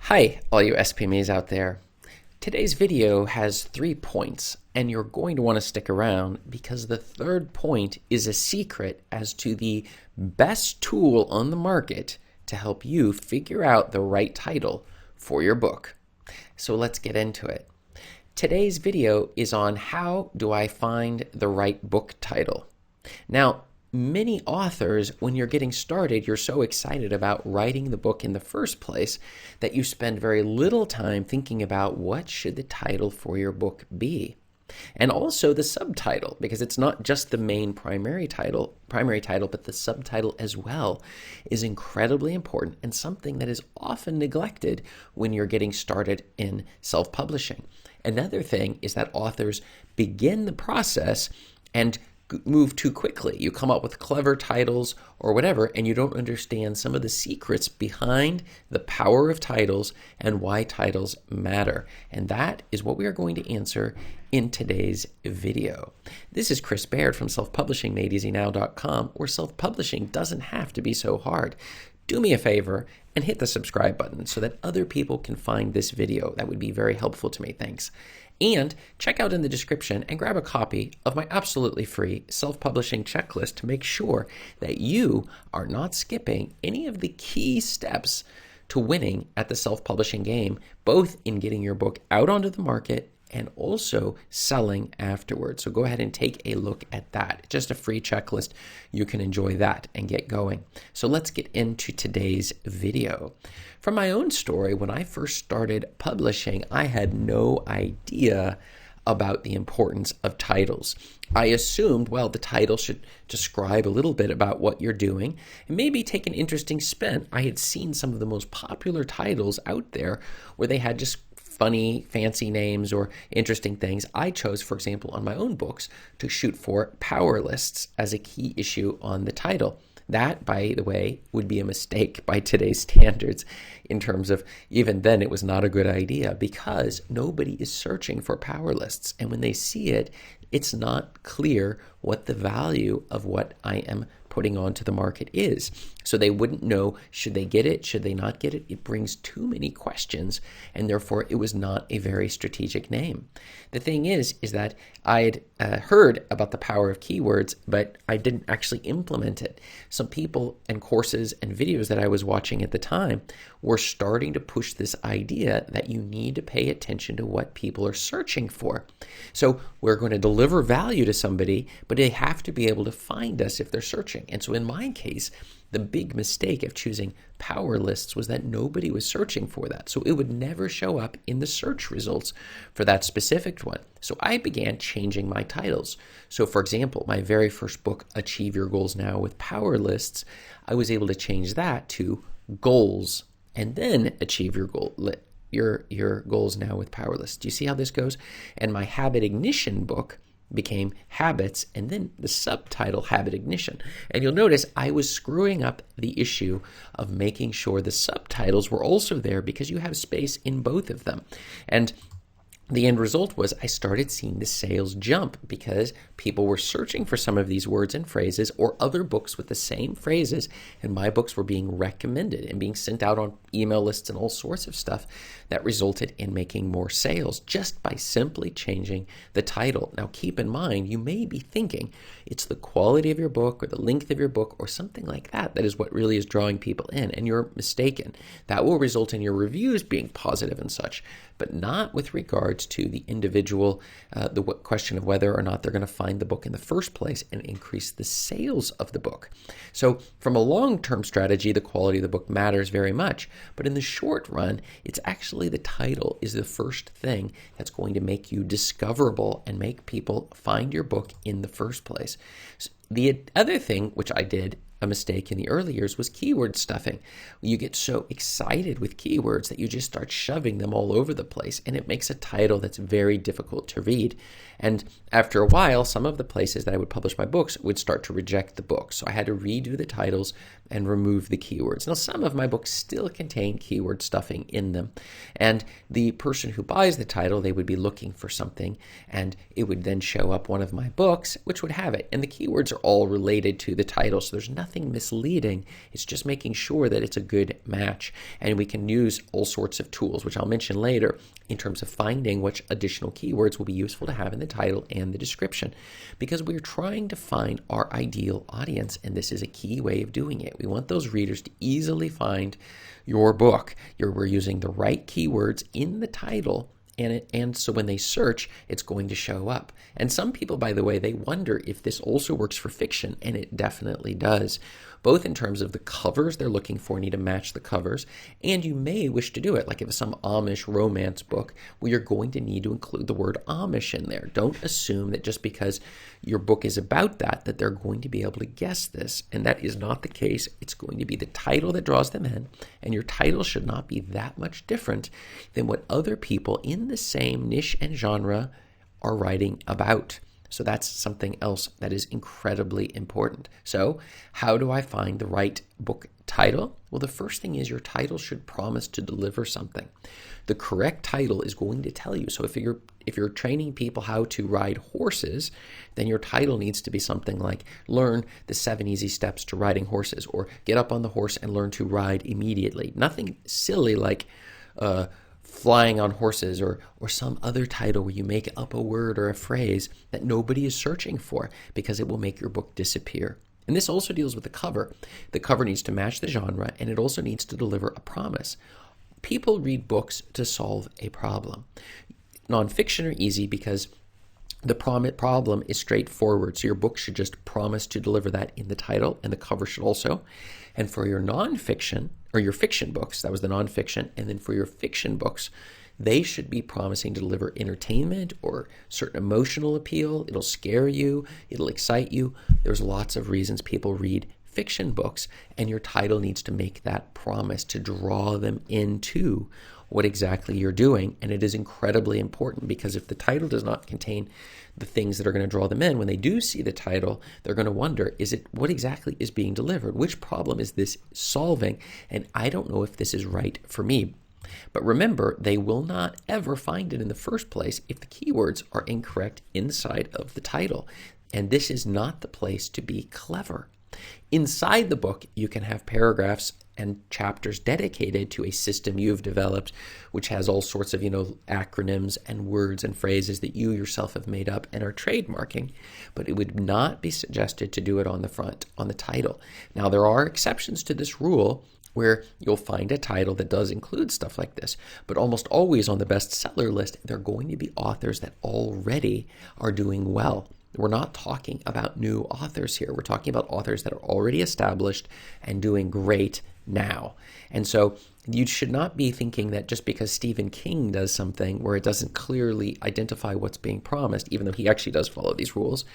Hi, all you SPMEs out there. Today's video has 3 points, and you're going to want to stick around because the third point is a secret as to the best tool on the market to help you figure out the right title for your book. So let's get into it. Today's video is on how do I find the right book title. Now, many authors, when you're getting started, you're so excited about writing the book in the first place that you spend very little time thinking about what should the title for your book be. And also the subtitle, because it's not just the main primary title, but the subtitle as well is incredibly important and something that is often neglected when you're getting started in self-publishing. Another thing is that authors begin the process and move too quickly. You come up with clever titles or whatever, and you don't understand some of the secrets behind the power of titles and why titles matter. And that is what we are going to answer in today's video. This is Chris Baird from selfpublishingmadeeasynow.com, where self-publishing doesn't have to be so hard. Do me a favor and hit the subscribe button so that other people can find this video. That would be very helpful to me. Thanks. And check out in the description and grab a copy of my absolutely free self-publishing checklist to make sure that you are not skipping any of the key steps to winning at the self-publishing game, both in getting your book out onto the market and also selling afterwards. So go ahead and take a look at that. Just a free checklist. You can enjoy that and get going. So let's get into today's video. From my own story, when I first started publishing, I had no idea about the importance of titles. I assumed, well, the title should describe a little bit about what you're doing and maybe take an interesting spin. I had seen some of the most popular titles out there where they had just funny, fancy names or interesting things. I chose, for example, on my own books to shoot for power lists as a key issue on the title. That, by the way, would be a mistake by today's standards in terms of even then it was not a good idea because nobody is searching for power lists. And when they see it, it's not clear what the value of what I am putting onto the market is. So they wouldn't know, should they get it, should they not get it? It brings too many questions, and therefore it was not a very strategic name. The thing is that I'd heard about the power of keywords, but I didn't actually implement it. Some people and courses and videos that I was watching at the time were starting to push this idea that you need to pay attention to what people are searching for. So we're going to deliver value to somebody, but they have to be able to find us if they're searching. And so in my case, the big mistake of choosing power lists was that nobody was searching for that. So it would never show up in the search results for that specific one. So I began changing my titles. So for example, my very first book, Achieve Your Goals Now with Power Lists, I was able to change that to Goals and then Achieve Your Goals Now with Power Lists. Do you see how this goes? And my Habit Ignition book became Habits, and then the subtitle Habit Ignition. And you'll notice I was screwing up the issue of making sure the subtitles were also there because you have space in both of them. And the end result was I started seeing the sales jump because people were searching for some of these words and phrases or other books with the same phrases, and my books were being recommended and being sent out on email lists and all sorts of stuff that resulted in making more sales just by simply changing the title. Now keep in mind, you may be thinking it's the quality of your book or the length of your book or something like that that is what really is drawing people in, and you're mistaken. That will result in your reviews being positive and such, but not with regards to the individual, the question of whether or not they're going to find the book in the first place and increase the sales of the book. So from a long-term strategy, the quality of the book matters very much, but in the short run, it's actually the title is the first thing that's going to make you discoverable and make people find your book in the first place. The other thing, which I did a mistake in the early years, was keyword stuffing. You get so excited with keywords that you just start shoving them all over the place, and it makes a title that's very difficult to read. And after a while, some of the places that I would publish my books would start to reject the book. So I had to redo the titles and remove the keywords. Now, some of my books still contain keyword stuffing in them. And the person who buys the title, they would be looking for something, and it would then show up one of my books, which would have it. And the keywords are all related to the title, so there's nothing nothing misleading. It's just making sure that it's a good match. And we can use all sorts of tools, which I'll mention later, in terms of finding which additional keywords will be useful to have in the title and the description. Because we're trying to find our ideal audience, and this is a key way of doing it. We want those readers to easily find your book. We're using the right keywords in the title, and so when they search, it's going to show up. And some people, by the way, they wonder if this also works for fiction, and it definitely does. Both in terms of the covers they're looking for, need to match the covers, and you may wish to do it. Like if it's some Amish romance book, well, you're going to need to include the word Amish in there. Don't assume that just because your book is about that they're going to be able to guess this, and that is not the case. It's going to be the title that draws them in, and your title should not be that much different than what other people in the same niche and genre are writing about. So that's something else that is incredibly important. So how do I find the right book title? Well, the first thing is your title should promise to deliver something. The correct title is going to tell you. So if you're training people how to ride horses, then your title needs to be something like Learn the 7 Easy Steps to Riding Horses, or Get Up on the Horse and Learn to Ride Immediately. Nothing silly like Flying on Horses, or some other title where you make up a word or a phrase that nobody is searching for, because it will make your book disappear. And this also deals with the cover. The cover needs to match the genre, and it also needs to deliver a promise. People read books to solve a problem. Nonfiction are easy because the problem is straightforward. So your book should just promise to deliver that in the title, and the cover should also. And for your nonfiction, or your fiction books, that was the nonfiction, and then for your fiction books, they should be promising to deliver entertainment or certain emotional appeal. It'll scare you, it'll excite you. There's lots of reasons people read fiction books, and your title needs to make that promise to draw them into what exactly you're doing. And it is incredibly important, because if the title does not contain the things that are going to draw them in, when they do see the title, they're going to wonder, what exactly is being delivered? Which problem is this solving? And I don't know if this is right for me. But remember, they will not ever find it in the first place if the keywords are incorrect inside of the title. And this is not the place to be clever. Inside the book, you can have paragraphs and chapters dedicated to a system you've developed, which has all sorts of, acronyms and words and phrases that you yourself have made up and are trademarking. But it would not be suggested to do it on the front, on the title. Now, there are exceptions to this rule where you'll find a title that does include stuff like this. But almost always on the bestseller list, there are going to be authors that already are doing well. We're not talking about new authors here. We're talking about authors that are already established and doing great now. And so you should not be thinking that just because Stephen King does something where it doesn't clearly identify what's being promised, even though he actually does follow these rules,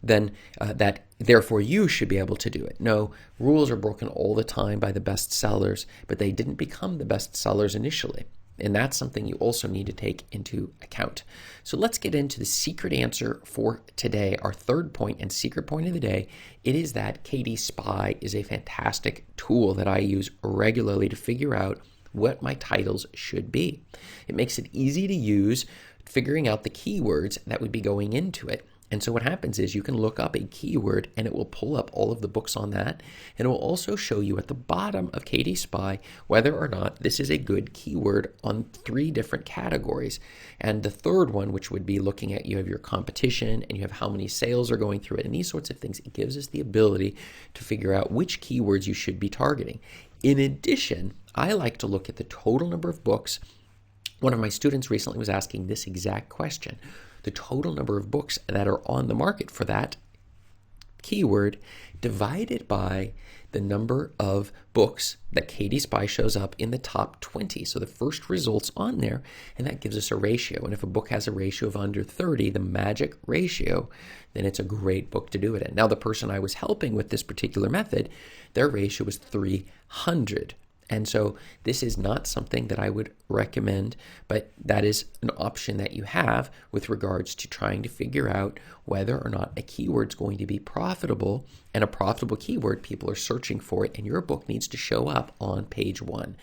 then that therefore you should be able to do it. No, rules are broken all the time by the bestsellers, but they didn't become the bestsellers initially. And that's something you also need to take into account. So let's get into the secret answer for today. Our third point and secret point of the day, it is that KDSpy is a fantastic tool that I use regularly to figure out what my titles should be. It makes it easy to use, figuring out the keywords that would be going into it. And so what happens is you can look up a keyword and it will pull up all of the books on that. And it will also show you at the bottom of KDSpy whether or not this is a good keyword on 3 different categories. And the third one, which would be looking at, you have your competition and you have how many sales are going through it and these sorts of things. It gives us the ability to figure out which keywords you should be targeting. In addition, I like to look at the total number of books. One of my students recently was asking this exact question. The total number of books that are on the market for that keyword divided by the number of books that KDSpy shows up in the top 20. So the first results on there, and that gives us a ratio. And if a book has a ratio of under 30, the magic ratio, then it's a great book to do it in. Now, the person I was helping with this particular method, their ratio was 300. And so this is not something that I would recommend, but that is an option that you have with regards to trying to figure out whether or not a keyword is going to be profitable, and a profitable keyword, people are searching for it, and your book needs to show up on page 1.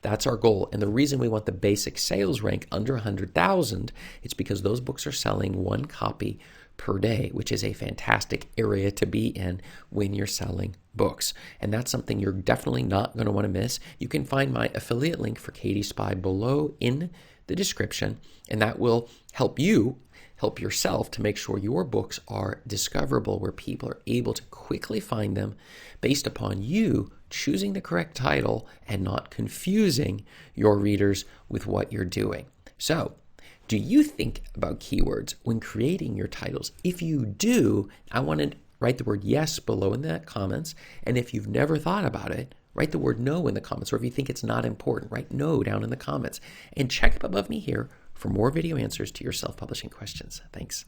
That's our goal. And the reason we want the basic sales rank under 100,000, it's because those books are selling 1 copy per day, which is a fantastic area to be in when you're selling books. And that's something you're definitely not going to want to miss. You can find my affiliate link for KDSpy below in the description, and that will help yourself to make sure your books are discoverable, where people are able to quickly find them based upon you choosing the correct title and not confusing your readers with what you're doing. So, do you think about keywords when creating your titles? If you do, I want to write the word yes below in the comments. And if you've never thought about it, write the word no in the comments. Or if you think it's not important, write no down in the comments. And check up above me here for more video answers to your self-publishing questions. Thanks.